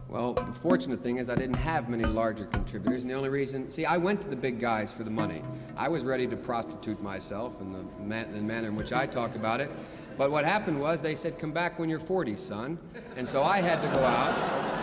Well, the fortunate thing is I didn't have many larger contributors, and the only reason, see, I went to the big guys for the money. I was ready to prostitute myself in the manner in which I talk about it. But what happened was they said, come back when you're 40, son. And so I had to go out.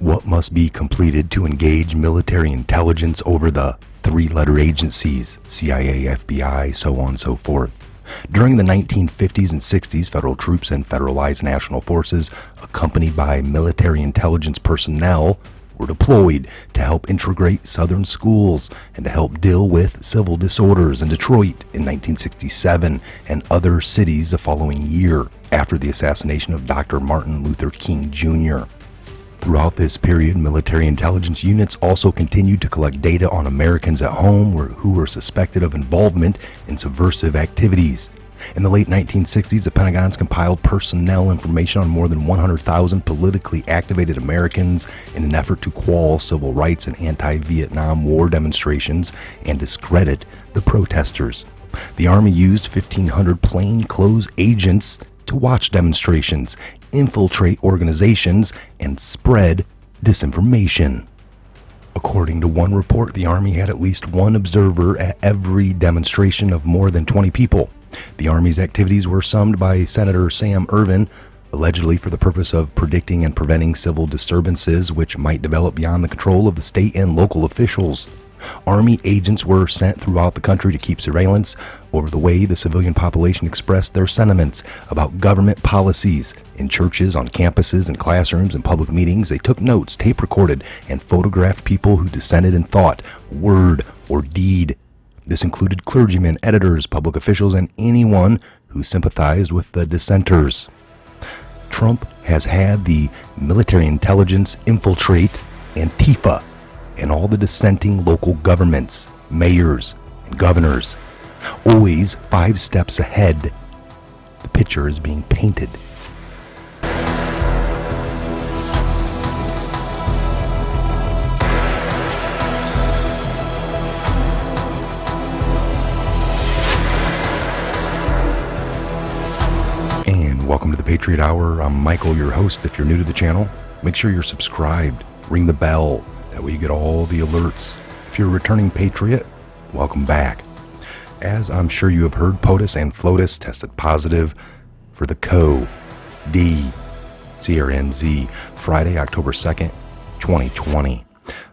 What must be completed to engage military intelligence over the three-letter agencies, CIA, FBI, so on and so forth? During the 1950s and 60s, federal troops and federalized national forces, accompanied by military intelligence personnel, were deployed to help integrate southern schools and to help deal with civil disorders in Detroit in 1967 and other cities the following year after the assassination of Dr. Martin Luther King Jr. Throughout this period, military intelligence units also continued to collect data on Americans at home who were suspected of involvement in subversive activities. In the late 1960s, the Pentagon's compiled personnel information on more than 100,000 politically activated Americans in an effort to quell civil rights and anti-Vietnam War demonstrations and discredit the protesters. The Army used 1,500 plainclothes agents to watch demonstrations, infiltrate organizations, and spread disinformation. According to one report, the Army had at least one observer at every demonstration of more than 20 people. The Army's activities were summed by Senator Sam Ervin, allegedly for the purpose of predicting and preventing civil disturbances which might develop beyond the control of the state and local officials. Army agents were sent throughout the country to keep surveillance over the way the civilian population expressed their sentiments about government policies. In churches, on campuses, in classrooms, and public meetings, they took notes, tape recorded, and photographed people who dissented in thought, word, or deed. This included clergymen, editors, public officials, and anyone who sympathized with the dissenters. Trump has had the military intelligence infiltrate Antifa and all the dissenting local governments, mayors, and governors. Always 5 steps ahead. The picture is being painted. And welcome to the Patriot Hour. I'm Michael, your host. If you're new to the channel, make sure you're subscribed. Ring the bell. That way you get all the alerts. If you're a returning Patriot, welcome back. As I'm sure you have heard, POTUS and FLOTUS tested positive for the CRNZ Friday, October 2nd, 2020.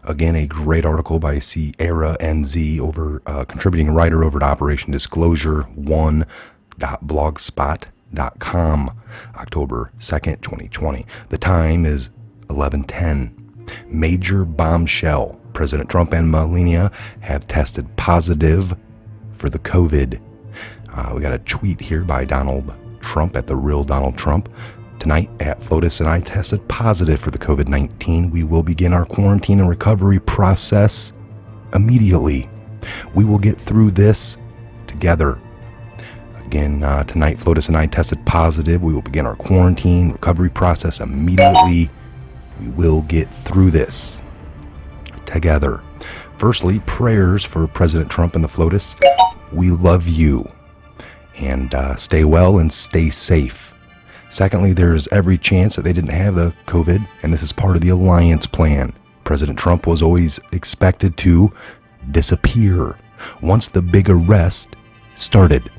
Again, a great article by Sierra NZ, contributing writer over to Operation Disclosure 1.blogspot.com, October 2nd, 2020. The time is 11:10. Major bombshell. President Trump and Melania have tested positive for the COVID. We got a tweet here by Donald Trump at the real Donald Trump. Tonight at FLOTUS and I tested positive for the COVID-19. We will begin our quarantine and recovery process immediately. We will get through this together. Again, tonight FLOTUS and I tested positive. We will begin our quarantine recovery process immediately. We will get through this together. Firstly, prayers for President Trump and the FLOTUS. We love you. And stay well and stay safe. Secondly, there's every chance that they didn't have the COVID, and this is part of the alliance plan. President Trump was always expected to disappear once the big arrest started.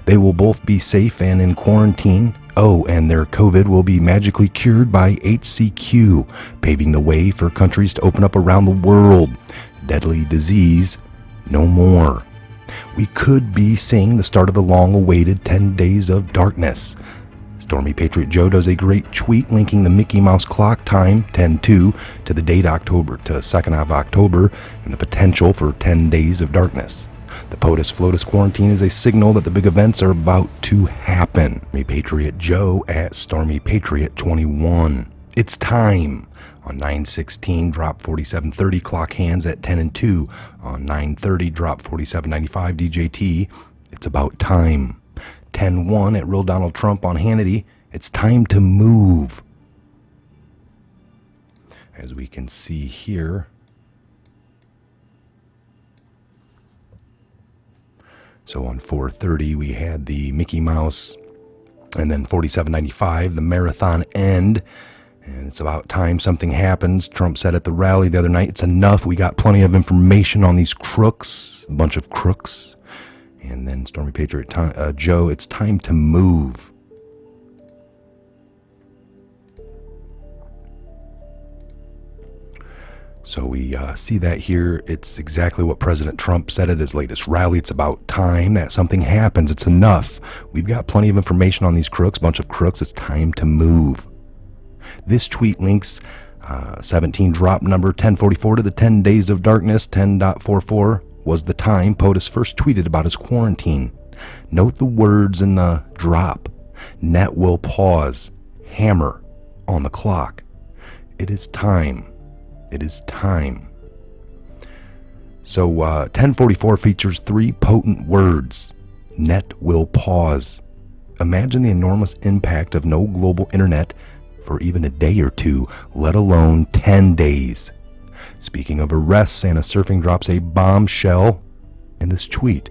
They will both be safe and in quarantine. Oh, and their COVID will be magically cured by HCQ, paving the way for countries to open up around the world. Deadly disease, no more. We could be seeing the start of the long-awaited 10 days of darkness. Stormy Patriot Joe does a great tweet linking the Mickey Mouse clock time, 10/2, to the date October to 2nd of October and the potential for 10 days of darkness. The POTUS FLOTUS quarantine is a signal that the big events are about to happen. Stormy Patriot Joe at Stormy Patriot 21. It's time. On 9/16, drop 4730, clock hands at 10/2. On 9/30, drop 4795 DJT. It's about time. 10/1 at Real Donald Trump on Hannity. It's time to move. As we can see here. So on 4:30, we had the Mickey Mouse, and then 4795, the marathon end. And it's about time something happens. Trump said at the rally the other night, it's enough. We got plenty of information on these crooks, a bunch of crooks. And then Stormy Patriot Joe, it's time to move. So we see that here. It's exactly what President Trump said at his latest rally. It's about time that something happens. It's enough. We've got plenty of information on these crooks, bunch of crooks. It's time to move. This tweet links 17 drop number 1044 to the 10 days of darkness. 10.44 was the time POTUS first tweeted about his quarantine. Note the words in the drop. Net will pause. Hammer on the clock. It is time. It is time. So 1044 features 3 potent words. Net will pause. Imagine the enormous impact of no global internet for even a day or two, let alone 10 days. Speaking of arrests, Santa Surfing drops a bombshell in this tweet.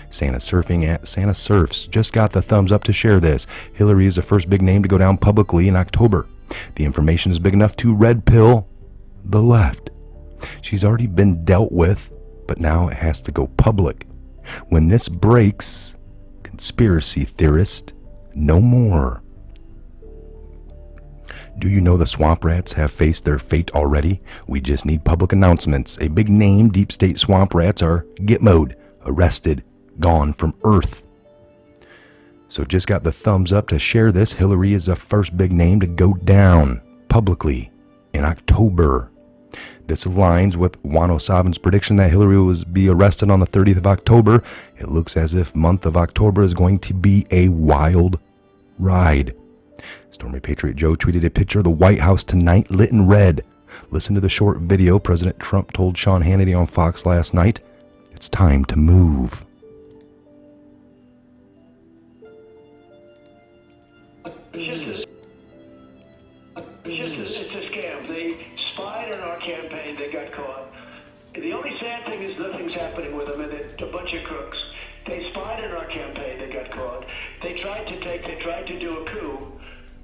Santa Surfing at Santa Surfs just got the thumbs up to share this. Hillary is the first big name to go down publicly in October. The information is big enough to red pill the left. She's already been dealt with, but now it has to go public. When this breaks, conspiracy theorist, no more. Do you know the swamp rats have faced their fate already? We just need public announcements. A big name deep state swamp rats are Gitmoed, arrested, gone from Earth. So just got the thumbs up to share this. Hillary is the first big name to go down publicly in October. This aligns with Juan O'Savin's prediction that Hillary will be arrested on the 30th of October. It looks as if month of October is going to be a wild ride. Stormy Patriot Joe tweeted a picture of the White House tonight lit in red. Listen to the short video President Trump told Sean Hannity on Fox last night. It's time to move. It's a scam. They spied on our campaign. They got caught. The only sad thing is nothing's happening with them, and they're a bunch of crooks. They spied on our campaign. They got caught. They tried to do a coup,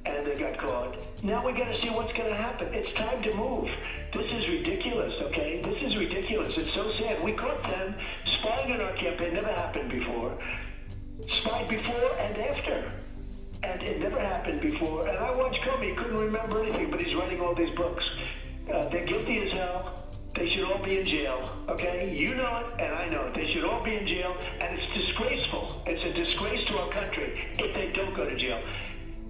and they got caught. Now we got to see what's going to happen. It's time to move. This is ridiculous, okay? This is ridiculous. It's so sad. We caught them spying on our campaign. Never happened before. Spied before and after. And it never happened before. And I watched Comey. He couldn't remember anything, but he's writing all these books. They're guilty as hell. They should all be in jail, okay? You know it, and I know it. They should all be in jail, and it's disgraceful. It's a disgrace to our country if they don't go to jail.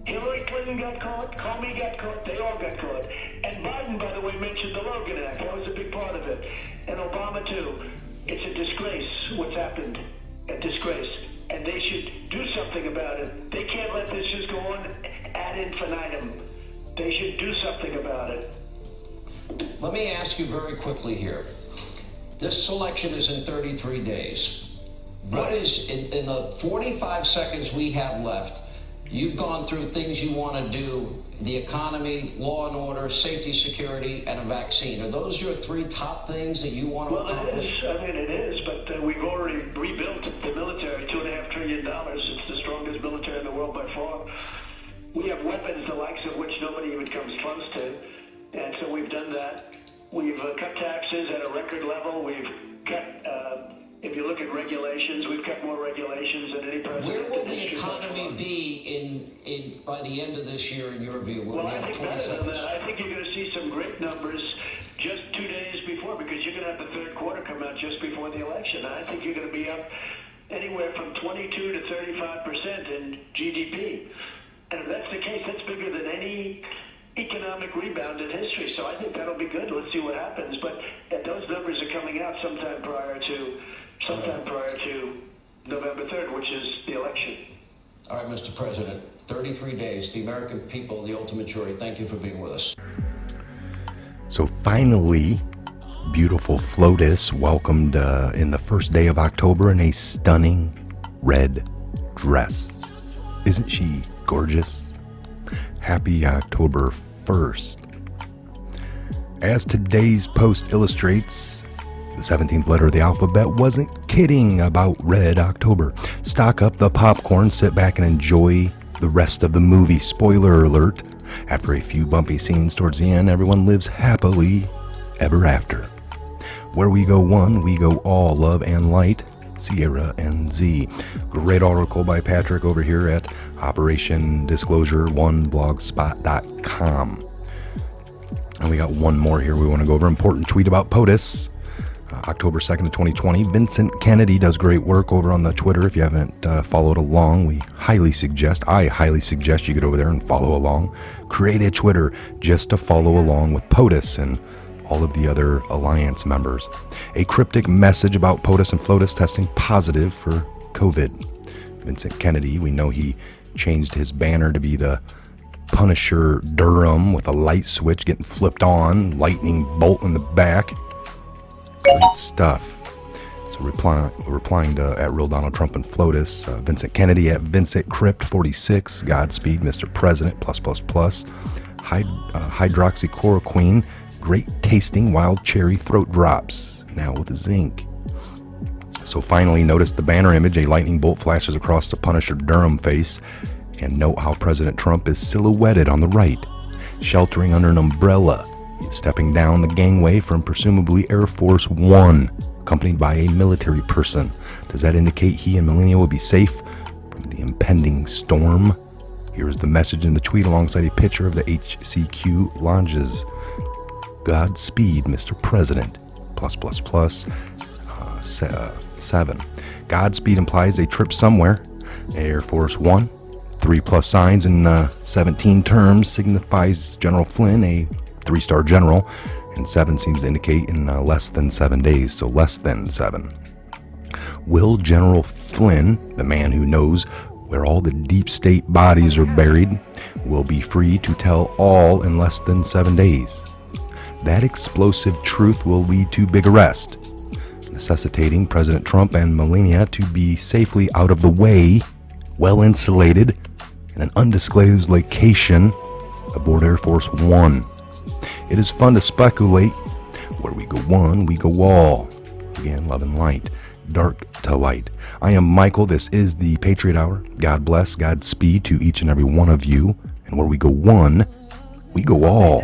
Hillary Clinton got caught, Comey got caught, they all got caught. And Biden, by the way, mentioned the Logan Act. That was a big part of it. And Obama, too. It's a disgrace what's happened. A disgrace. And they should do something about it. They can't let this just go on ad infinitum. They should do something about it. Let me ask you very quickly here. This election is in 33 days. What is, in the 45 seconds we have left, you've gone through things you want to do, the economy, law and order, safety, security, and a vaccine. Are those your 3 top things that you want to accomplish? Well, it is, but we've already rebuilt the military, $2.5 trillion. It's the strongest military in the world by far. We have weapons, the likes of which nobody even comes close to. And so we've done that. We've cut taxes at a record level. We've cut If you look at regulations, we've got more regulations than any president. Where will in the history economy before. be in by the end of this year, in your view? Will Well, we I have think better 20 than seconds? that. I think you're going to see some great numbers just 2 days before, because you're going to have the third quarter come out just before the election. I think you're going to be up anywhere from 22 to 35% in GDP. And if that's the case, that's bigger than any economic rebound in history. So I think that'll be good. Let's see what happens. But those numbers are coming out sometime prior to November 3rd, which is the election. All right, Mr. President, 33 days. The American people, the ultimate jury, thank you for being with us. So finally, beautiful FLOTUS welcomed in the first day of October in a stunning red dress. Isn't she gorgeous? Happy October 1st. As today's post illustrates, the 17th letter of the alphabet wasn't kidding about Red October. Stock up the popcorn, sit back and enjoy the rest of the movie. Spoiler alert, after a few bumpy scenes towards the end, everyone lives happily ever after. Where we go one, we go all, love and light, Sierra and Z. Great article by Patrick over here at Operation Disclosure 1blogspot.com. And we got one more here we want to go over. Important tweet about POTUS. October 2nd of 2020. Vincent Kennedy does great work over on the Twitter. If you haven't followed along, I highly suggest you get over there and follow along. Create a Twitter just to follow along with POTUS and all of the other alliance members. A cryptic message about POTUS and FLOTUS testing positive for COVID. Vincent Kennedy, we know he changed his banner to be the Punisher Durham with a light switch getting flipped on, lightning bolt in the back. Great stuff. So replying to at Real Donald Trump and FLOTUS, Vincent Kennedy at Vincent Crypt 46, Godspeed, Mr. President, +++, hydroxychloroquine, great tasting wild cherry throat drops, now with zinc. So finally, notice the banner image, a lightning bolt flashes across the Punisher Durham face, and note how President Trump is silhouetted on the right, sheltering under an umbrella. He is stepping down the gangway from presumably Air Force One, accompanied by a military person. Does that indicate he and Melania will be safe from the impending storm? Here is the message in the tweet alongside a picture of the HCQ lounges. Godspeed, Mr. President, +++, 7. Godspeed implies a trip somewhere. Air Force One, 3+ signs in 17 terms signifies General Flynn, a 3-star general, and 7 seems to indicate in less than 7 days, so less than 7. Will General Flynn, the man who knows where all the deep state bodies are buried, will be free to tell all in less than 7 days? That explosive truth will lead to big arrest, necessitating President Trump and Melania to be safely out of the way, well insulated, in an undisclosed location aboard Air Force One. It is fun to speculate. Where we go one, we go all. Again, love and light, dark to light. I am Michael. This is the Patriot Hour. God bless, Godspeed to each and every one of you. And where we go one, we go all.